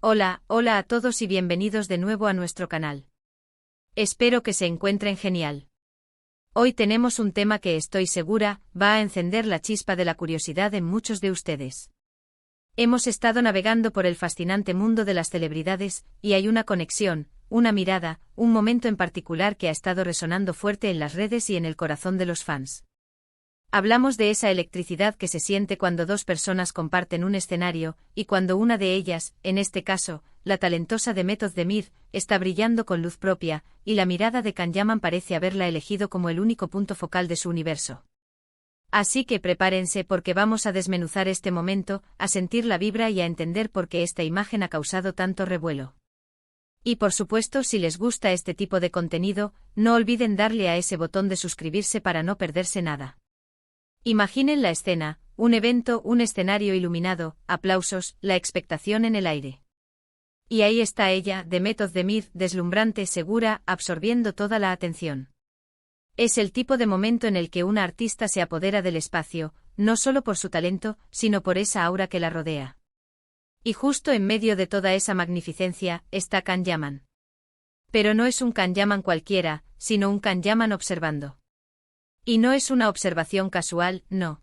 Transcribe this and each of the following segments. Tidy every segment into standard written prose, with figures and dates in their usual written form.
Hola, hola a todos y bienvenidos de nuevo a nuestro canal. Espero que se encuentren genial. Hoy tenemos un tema que estoy segura va a encender la chispa de la curiosidad en muchos de ustedes. Hemos estado navegando por el fascinante mundo de las celebridades, y hay una conexión, una mirada, un momento en particular que ha estado resonando fuerte en las redes y en el corazón de los fans. Hablamos de esa electricidad que se siente cuando dos personas comparten un escenario, y cuando una de ellas, en este caso, la talentosa Demet Özdemir, está brillando con luz propia, y la mirada de Can Yaman parece haberla elegido como el único punto focal de su universo. Así que prepárense porque vamos a desmenuzar este momento, a sentir la vibra y a entender por qué esta imagen ha causado tanto revuelo. Y por supuesto, si les gusta este tipo de contenido, no olviden darle a ese botón de suscribirse para no perderse nada. Imaginen la escena, un evento, un escenario iluminado, aplausos, la expectación en el aire. Y ahí está ella, Demet Özdemir, deslumbrante, segura, absorbiendo toda la atención. Es el tipo de momento en el que una artista se apodera del espacio, no solo por su talento, sino por esa aura que la rodea. Y justo en medio de toda esa magnificencia, está Can Yaman. Pero no es un Can Yaman cualquiera, sino un Can Yaman observando. Y no es una observación casual, no.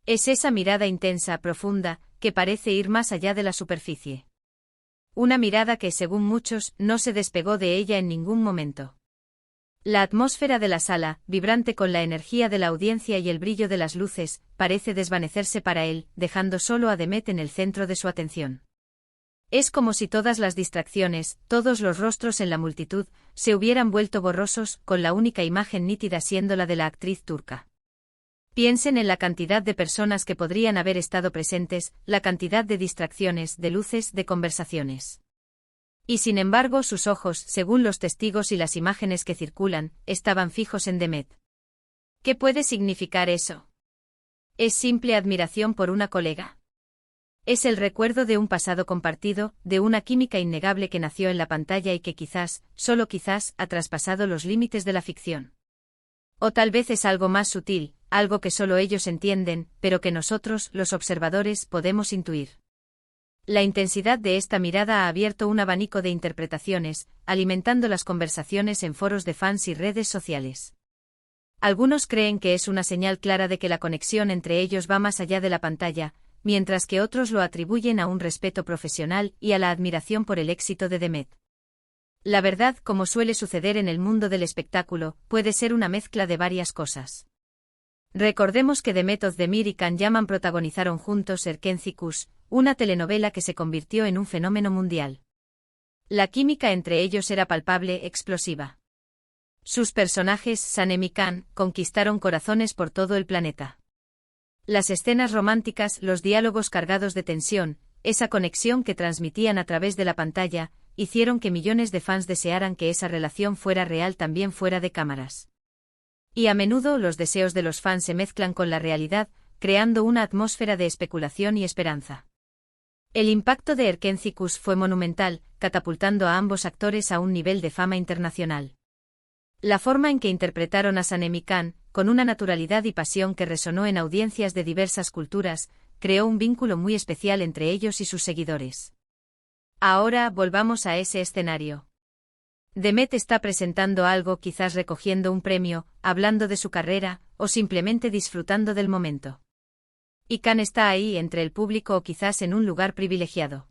Es esa mirada intensa, profunda, que parece ir más allá de la superficie. Una mirada que, según muchos, no se despegó de ella en ningún momento. La atmósfera de la sala, vibrante con la energía de la audiencia y el brillo de las luces, parece desvanecerse para él, dejando solo a Demet en el centro de su atención. Es como si todas las distracciones, todos los rostros en la multitud, se hubieran vuelto borrosos, con la única imagen nítida siendo la de la actriz turca. Piensen en la cantidad de personas que podrían haber estado presentes, la cantidad de distracciones, de luces, de conversaciones. Y sin embargo sus ojos, según los testigos y las imágenes que circulan, estaban fijos en Demet. ¿Qué puede significar eso? ¿Es simple admiración por una colega? Es el recuerdo de un pasado compartido, de una química innegable que nació en la pantalla y que quizás, solo quizás, ha traspasado los límites de la ficción. O tal vez es algo más sutil, algo que solo ellos entienden, pero que nosotros, los observadores, podemos intuir. La intensidad de esta mirada ha abierto un abanico de interpretaciones, alimentando las conversaciones en foros de fans y redes sociales. Algunos creen que es una señal clara de que la conexión entre ellos va más allá de la pantalla, mientras que otros lo atribuyen a un respeto profesional y a la admiración por el éxito de Demet. La verdad, como suele suceder en el mundo del espectáculo, puede ser una mezcla de varias cosas. Recordemos que Demet Özdemir y Can Yaman protagonizaron juntos Erkenci Kuş, una telenovela que se convirtió en un fenómeno mundial. La química entre ellos era palpable, explosiva. Sus personajes, Sanem y Can, conquistaron corazones por todo el planeta. Las escenas románticas, los diálogos cargados de tensión, esa conexión que transmitían a través de la pantalla, hicieron que millones de fans desearan que esa relación fuera real también fuera de cámaras. Y a menudo los deseos de los fans se mezclan con la realidad, creando una atmósfera de especulación y esperanza. El impacto de Erkenci Kuş fue monumental, catapultando a ambos actores a un nivel de fama internacional. La forma en que interpretaron a Sanem y Can, con una naturalidad y pasión que resonó en audiencias de diversas culturas, creó un vínculo muy especial entre ellos y sus seguidores. Ahora volvamos a ese escenario. Demet está presentando algo, quizás recogiendo un premio, hablando de su carrera, o simplemente disfrutando del momento. Y Can está ahí entre el público o quizás en un lugar privilegiado.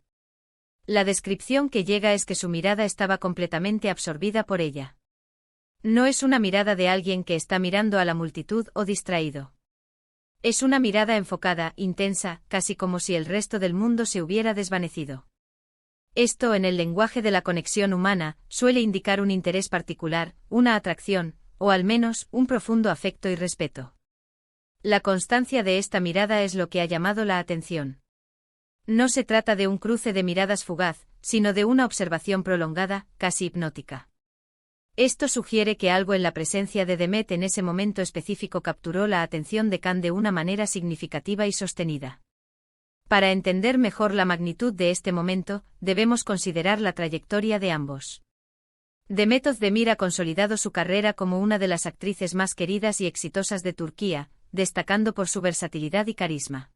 La descripción que llega es que su mirada estaba completamente absorbida por ella. No es una mirada de alguien que está mirando a la multitud o distraído. Es una mirada enfocada, intensa, casi como si el resto del mundo se hubiera desvanecido. Esto, en el lenguaje de la conexión humana, suele indicar un interés particular, una atracción, o al menos, un profundo afecto y respeto. La constancia de esta mirada es lo que ha llamado la atención. No se trata de un cruce de miradas fugaz, sino de una observación prolongada, casi hipnótica. Esto sugiere que algo en la presencia de Demet en ese momento específico capturó la atención de Can de una manera significativa y sostenida. Para entender mejor la magnitud de este momento, debemos considerar la trayectoria de ambos. Demet Özdemir ha consolidado su carrera como una de las actrices más queridas y exitosas de Turquía, destacando por su versatilidad y carisma.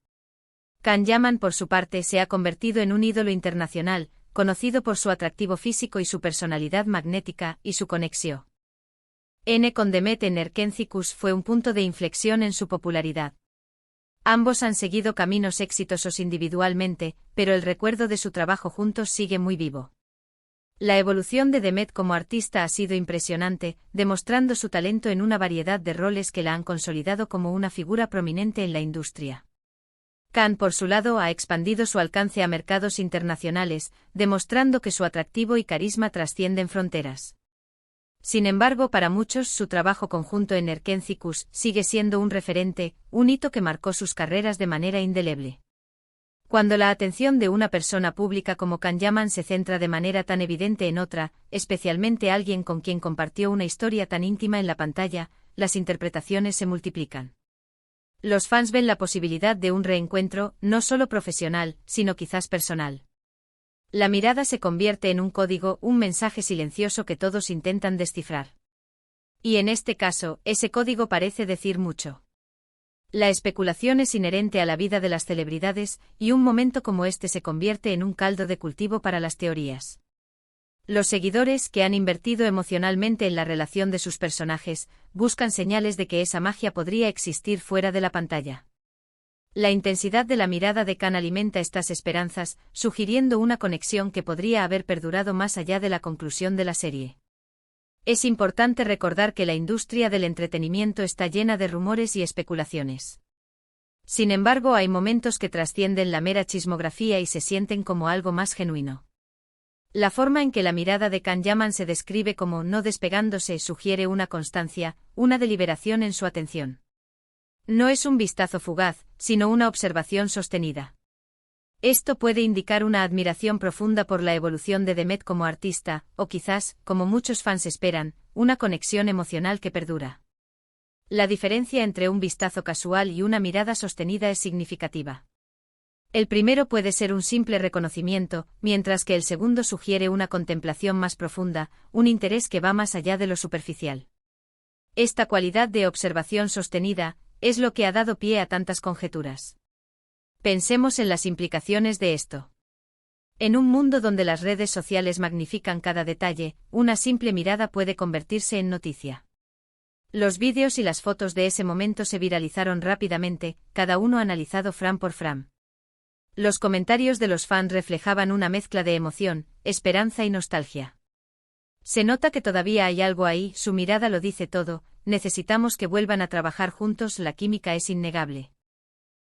Can Yaman, por su parte, se ha convertido en un ídolo internacional, conocido por su atractivo físico y su personalidad magnética, y su conexión con Demet en Erkenci-Kuş fue un punto de inflexión en su popularidad. Ambos han seguido caminos exitosos individualmente, pero el recuerdo de su trabajo juntos sigue muy vivo. La evolución de Demet como artista ha sido impresionante, demostrando su talento en una variedad de roles que la han consolidado como una figura prominente en la industria. Can, por su lado, ha expandido su alcance a mercados internacionales, demostrando que su atractivo y carisma trascienden fronteras. Sin embargo, para muchos, su trabajo conjunto en Erkenci-Kuş sigue siendo un referente, un hito que marcó sus carreras de manera indeleble. Cuando la atención de una persona pública como Can Yaman se centra de manera tan evidente en otra, especialmente alguien con quien compartió una historia tan íntima en la pantalla, las interpretaciones se multiplican. Los fans ven la posibilidad de un reencuentro, no solo profesional, sino quizás personal. La mirada se convierte en un código, un mensaje silencioso que todos intentan descifrar. Y en este caso, ese código parece decir mucho. La especulación es inherente a la vida de las celebridades, y un momento como este se convierte en un caldo de cultivo para las teorías. Los seguidores, que han invertido emocionalmente en la relación de sus personajes, buscan señales de que esa magia podría existir fuera de la pantalla. La intensidad de la mirada de Can alimenta estas esperanzas, sugiriendo una conexión que podría haber perdurado más allá de la conclusión de la serie. Es importante recordar que la industria del entretenimiento está llena de rumores y especulaciones. Sin embargo, hay momentos que trascienden la mera chismografía y se sienten como algo más genuino. La forma en que la mirada de Can Yaman se describe como no despegándose sugiere una constancia, una deliberación en su atención. No es un vistazo fugaz, sino una observación sostenida. Esto puede indicar una admiración profunda por la evolución de Demet como artista, o quizás, como muchos fans esperan, una conexión emocional que perdura. La diferencia entre un vistazo casual y una mirada sostenida es significativa. El primero puede ser un simple reconocimiento, mientras que el segundo sugiere una contemplación más profunda, un interés que va más allá de lo superficial. Esta cualidad de observación sostenida es lo que ha dado pie a tantas conjeturas. Pensemos en las implicaciones de esto. En un mundo donde las redes sociales magnifican cada detalle, una simple mirada puede convertirse en noticia. Los vídeos y las fotos de ese momento se viralizaron rápidamente, cada uno analizado frame por frame. Los comentarios de los fans reflejaban una mezcla de emoción, esperanza y nostalgia. Se nota que todavía hay algo ahí, su mirada lo dice todo, necesitamos que vuelvan a trabajar juntos, la química es innegable.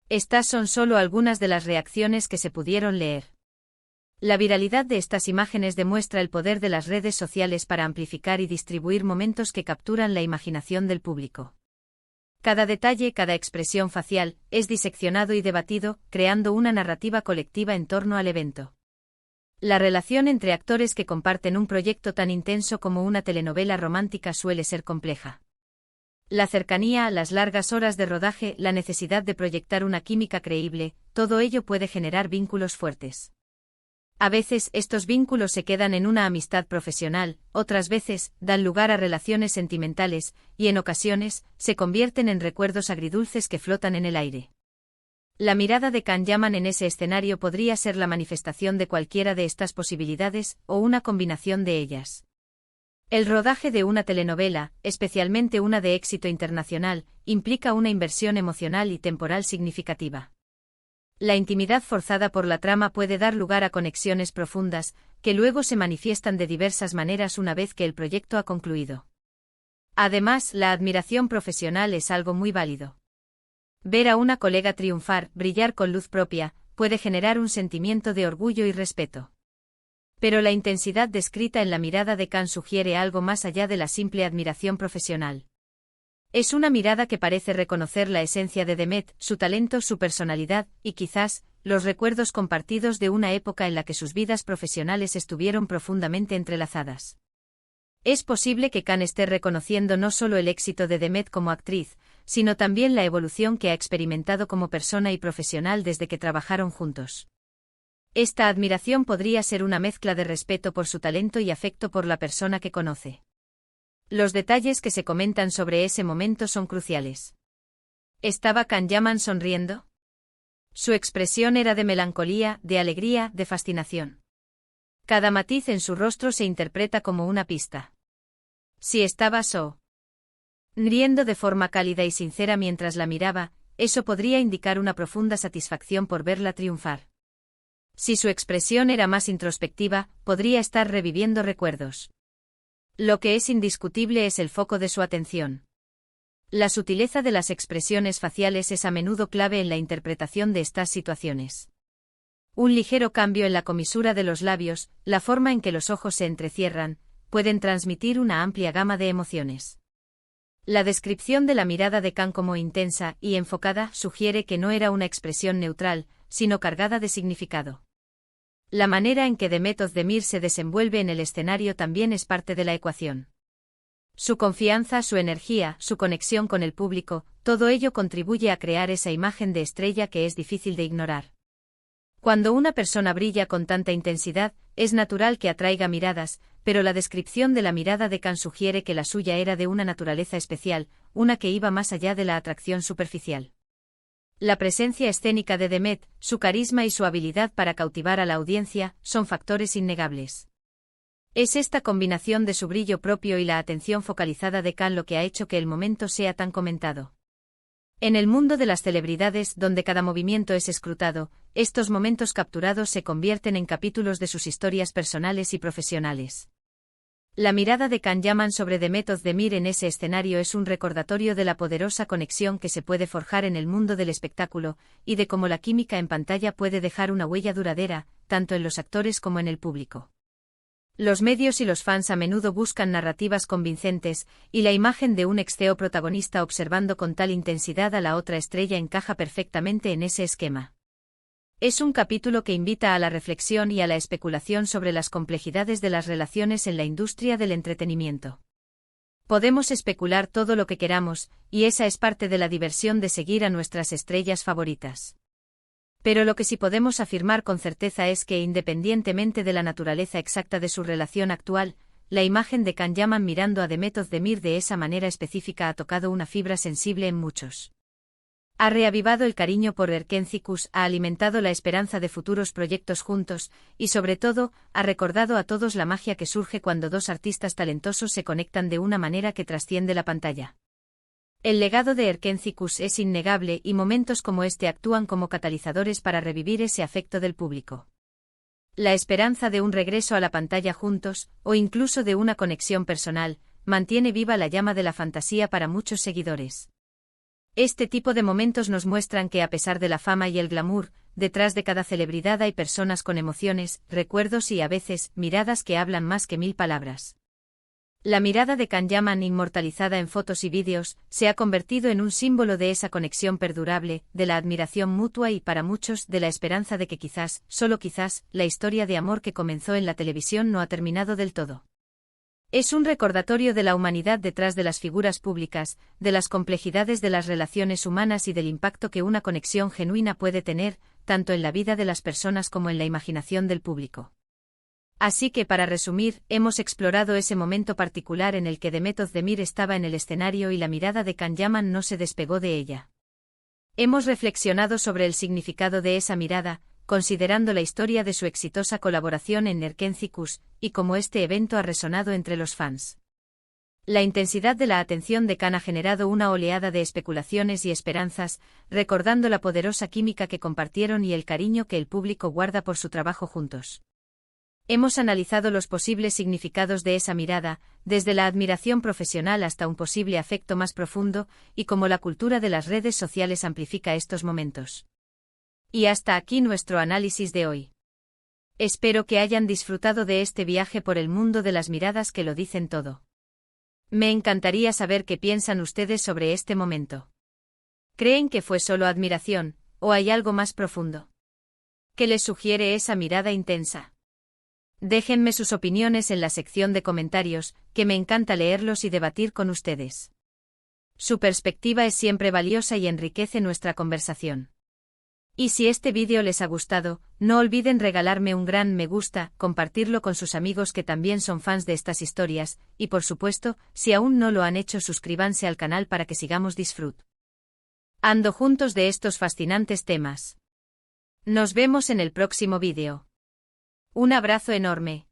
Estas son solo algunas de las reacciones que se pudieron leer. La viralidad de estas imágenes demuestra el poder de las redes sociales para amplificar y distribuir momentos que capturan la imaginación del público. Cada detalle, cada expresión facial, es diseccionado y debatido, creando una narrativa colectiva en torno al evento. La relación entre actores que comparten un proyecto tan intenso como una telenovela romántica suele ser compleja. La cercanía, las largas horas de rodaje, la necesidad de proyectar una química creíble, todo ello puede generar vínculos fuertes. A veces estos vínculos se quedan en una amistad profesional, otras veces dan lugar a relaciones sentimentales, y en ocasiones se convierten en recuerdos agridulces que flotan en el aire. La mirada de Can Yaman en ese escenario podría ser la manifestación de cualquiera de estas posibilidades, o una combinación de ellas. El rodaje de una telenovela, especialmente una de éxito internacional, implica una inversión emocional y temporal significativa. La intimidad forzada por la trama puede dar lugar a conexiones profundas, que luego se manifiestan de diversas maneras una vez que el proyecto ha concluido. Además, la admiración profesional es algo muy válido. Ver a una colega triunfar, brillar con luz propia, puede generar un sentimiento de orgullo y respeto. Pero la intensidad descrita en la mirada de Can sugiere algo más allá de la simple admiración profesional. Es una mirada que parece reconocer la esencia de Demet, su talento, su personalidad, y quizás, los recuerdos compartidos de una época en la que sus vidas profesionales estuvieron profundamente entrelazadas. Es posible que Can esté reconociendo no solo el éxito de Demet como actriz, sino también la evolución que ha experimentado como persona y profesional desde que trabajaron juntos. Esta admiración podría ser una mezcla de respeto por su talento y afecto por la persona que conoce. Los detalles que se comentan sobre ese momento son cruciales. ¿Estaba Can Yaman sonriendo? Su expresión era de melancolía, de alegría, de fascinación. Cada matiz en su rostro se interpreta como una pista. Si estaba riendo de forma cálida y sincera mientras la miraba, eso podría indicar una profunda satisfacción por verla triunfar. Si su expresión era más introspectiva, podría estar reviviendo recuerdos. Lo que es indiscutible es el foco de su atención. La sutileza de las expresiones faciales es a menudo clave en la interpretación de estas situaciones. Un ligero cambio en la comisura de los labios, la forma en que los ojos se entrecierran, pueden transmitir una amplia gama de emociones. La descripción de la mirada de Khan como intensa y enfocada sugiere que no era una expresión neutral, sino cargada de significado. La manera en que Demet Özdemir se desenvuelve en el escenario también es parte de la ecuación. Su confianza, su energía, su conexión con el público, todo ello contribuye a crear esa imagen de estrella que es difícil de ignorar. Cuando una persona brilla con tanta intensidad, es natural que atraiga miradas, pero la descripción de la mirada de Khan sugiere que la suya era de una naturaleza especial, una que iba más allá de la atracción superficial. La presencia escénica de Demet, su carisma y su habilidad para cautivar a la audiencia, son factores innegables. Es esta combinación de su brillo propio y la atención focalizada de Khan lo que ha hecho que el momento sea tan comentado. En el mundo de las celebridades, donde cada movimiento es escrutado, estos momentos capturados se convierten en capítulos de sus historias personales y profesionales. La mirada de Can Yaman sobre Demet Özdemir en ese escenario es un recordatorio de la poderosa conexión que se puede forjar en el mundo del espectáculo, y de cómo la química en pantalla puede dejar una huella duradera, tanto en los actores como en el público. Los medios y los fans a menudo buscan narrativas convincentes, y la imagen de un ex-CEO protagonista observando con tal intensidad a la otra estrella encaja perfectamente en ese esquema. Es un capítulo que invita a la reflexión y a la especulación sobre las complejidades de las relaciones en la industria del entretenimiento. Podemos especular todo lo que queramos, y esa es parte de la diversión de seguir a nuestras estrellas favoritas. Pero lo que sí podemos afirmar con certeza es que, independientemente de la naturaleza exacta de su relación actual, la imagen de Can Yaman mirando a Demet Özdemir de esa manera específica ha tocado una fibra sensible en muchos. Ha reavivado el cariño por Erkencikus, ha alimentado la esperanza de futuros proyectos juntos, y sobre todo, ha recordado a todos la magia que surge cuando dos artistas talentosos se conectan de una manera que trasciende la pantalla. El legado de Erkencikus es innegable y momentos como este actúan como catalizadores para revivir ese afecto del público. La esperanza de un regreso a la pantalla juntos, o incluso de una conexión personal, mantiene viva la llama de la fantasía para muchos seguidores. Este tipo de momentos nos muestran que a pesar de la fama y el glamour, detrás de cada celebridad hay personas con emociones, recuerdos y a veces, miradas que hablan más que 1000 palabras. La mirada de Can Yaman, inmortalizada en fotos y vídeos, se ha convertido en un símbolo de esa conexión perdurable, de la admiración mutua y, para muchos, de la esperanza de que quizás, solo quizás, la historia de amor que comenzó en la televisión no ha terminado del todo. Es un recordatorio de la humanidad detrás de las figuras públicas, de las complejidades de las relaciones humanas y del impacto que una conexión genuina puede tener, tanto en la vida de las personas como en la imaginación del público. Así que, para resumir, hemos explorado ese momento particular en el que Demet Özdemir estaba en el escenario y la mirada de Can Yaman no se despegó de ella. Hemos reflexionado sobre el significado de esa mirada, considerando la historia de su exitosa colaboración en Erkencikus, y cómo este evento ha resonado entre los fans. La intensidad de la atención de Can ha generado una oleada de especulaciones y esperanzas, recordando la poderosa química que compartieron y el cariño que el público guarda por su trabajo juntos. Hemos analizado los posibles significados de esa mirada, desde la admiración profesional hasta un posible afecto más profundo, y cómo la cultura de las redes sociales amplifica estos momentos. Y hasta aquí nuestro análisis de hoy. Espero que hayan disfrutado de este viaje por el mundo de las miradas que lo dicen todo. Me encantaría saber qué piensan ustedes sobre este momento. ¿Creen que fue solo admiración, o hay algo más profundo? ¿Qué les sugiere esa mirada intensa? Déjenme sus opiniones en la sección de comentarios, que me encanta leerlos y debatir con ustedes. Su perspectiva es siempre valiosa y enriquece nuestra conversación. Y si este vídeo les ha gustado, no olviden regalarme un gran me gusta, compartirlo con sus amigos que también son fans de estas historias, y por supuesto, si aún no lo han hecho, suscríbanse al canal para que sigamos disfrutando juntos de estos fascinantes temas. Nos vemos en el próximo vídeo. Un abrazo enorme.